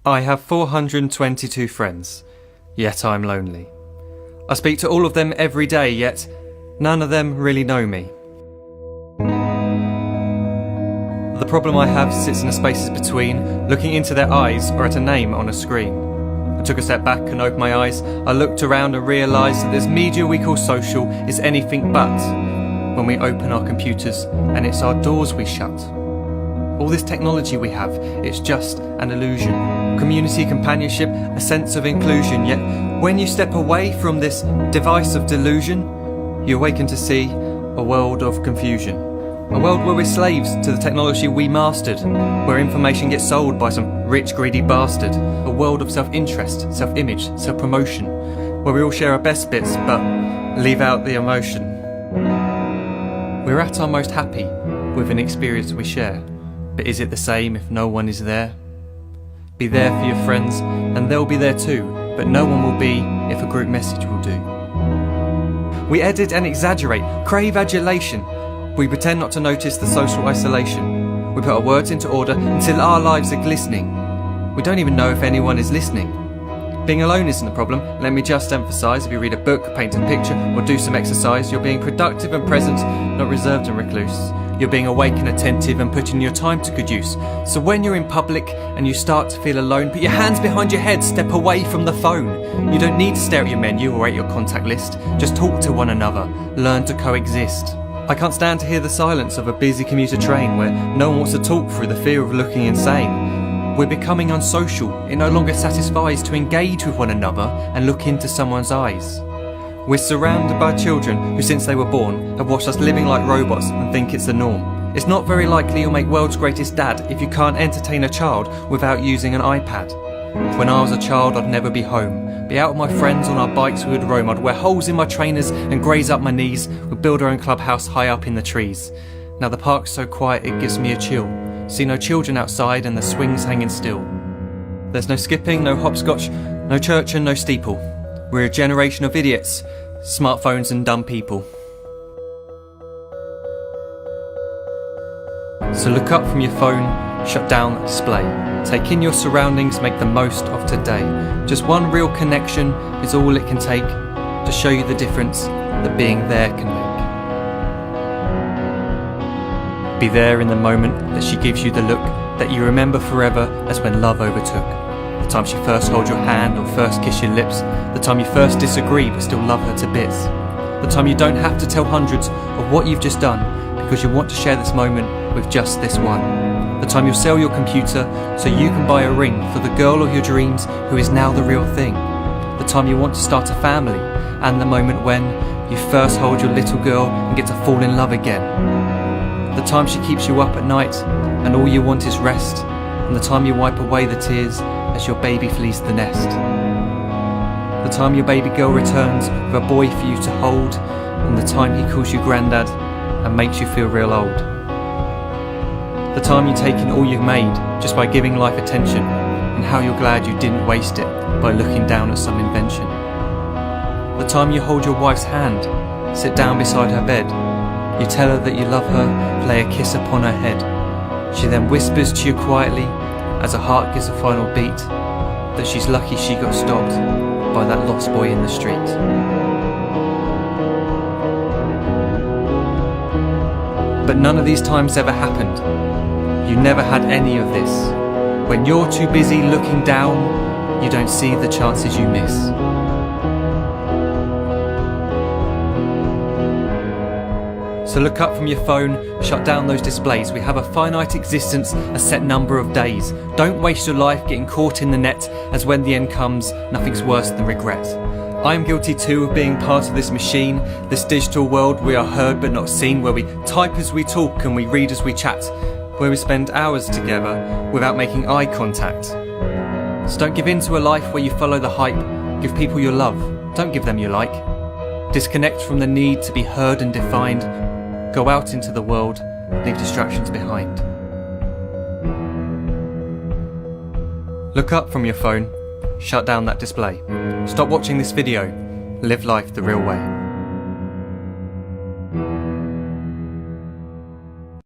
I have 422 friends, yet I'm lonely. I speak to all of them every day, yet none of them really know me. The problem I have sits in the spaces between looking into their eyes or at a name on a screen. I took a step back and opened my eyes. I looked around and realised that this media we call social is anything but when we open our computers and it's our doors we shut. All this technology we have, it's just an illusion. Community, companionship, a sense of inclusion. Yet when you step away from this device of delusion, you awaken to see a world of confusion. A world where we're slaves to the technology we mastered, where information gets sold by some rich, greedy bastard. A world of self-interest, self-image, self-promotion, where we all share our best bits but leave out the emotion. We're at our most happy with an experience we share. But is it the same if no one is there? Be there for your friends and they'll be there too, but no one will be if a group message will do. We edit and exaggerate, crave adulation. We pretend not to notice the social isolation. We put our words into order until our lives are glistening. We don't even know if anyone is listening. Being alone isn't the problem. Let me just emphasise, if you read a book, paint a picture or do some exercise, you're being productive and present, not reserved and recluse. You're being awake and attentive and putting your time to good use. So when you're in public and you start to feel alone, put your hands behind your head, step away from the phone. You don't need to stare at your menu or at your contact list. Just talk to one another, learn to coexist. I can't stand to hear the silence of a busy commuter train where no one wants to talk through the fear of looking insane. We're becoming unsocial. It no longer satisfies to engage with one another and look into someone's eyes. We're surrounded by children who, since they were born, have watched us living like robots and think it's the norm. It's not very likely you'll make world's greatest dad if you can't entertain a child without using an iPad. When I was a child, I'd never be home. Be out with my friends on our bikes we would roam. I'd wear holes in my trainers and graze up my knees. We'd build our own clubhouse high up in the trees. Now the park's so quiet it gives me a chill. See no children outside and the swings hanging still. There's no skipping, no hopscotch, no church and no steeple. We're a generation of idiots, smartphones and dumb people. So look up from your phone, shut down the display. Take in your surroundings, make the most of today. Just one real connection is all it can take to show you the difference that being there can make. Be there in the moment that she gives you the look that you remember forever as when love overtook. The time she first holds your hand or first kiss your lips. The time you first disagree but still love her to bits. The time you don't have to tell hundreds of what you've just done because you want to share this moment with just this one. The time you'll sell your computer so you can buy a ring for the girl of your dreams who is now the real thing. The time you want to start a family, and the moment when you first hold your little girl and get to fall in love again. The time she keeps you up at night and all you want is rest, and the time you wipe away the tears as your baby flees the nest. The time your baby girl returns with a boy for you to hold, and the time he calls you granddad and makes you feel real old. The time you take in all you've made just by giving life attention, and how you're glad you didn't waste it by looking down at some invention. The time you hold your wife's hand, sit down beside her bed, you tell her that you love her, lay a kiss upon her head. She then whispers to you quietly as her heart gives a final beat that she's lucky she got stopped by that lost boy in the street. But none of these times ever happened. You never had any of this. When you're too busy looking down, you don't see the chances you miss. So look up from your phone, shut down those displays. We have a finite existence, a set number of days. Don't waste your life getting caught in the net, as when the end comes, nothing's worse than regret. I am guilty too of being part of this machine, this digital world we are heard but not seen, where we type as we talk and we read as we chat, where we spend hours together without making eye contact. So don't give in to a life where you follow the hype. Give people your love, don't give them your like. Disconnect from the need to be heard and defined. Go out into the world, leave distractions behind. Look up from your phone, shut down that display. Stop watching this video, live life the real way.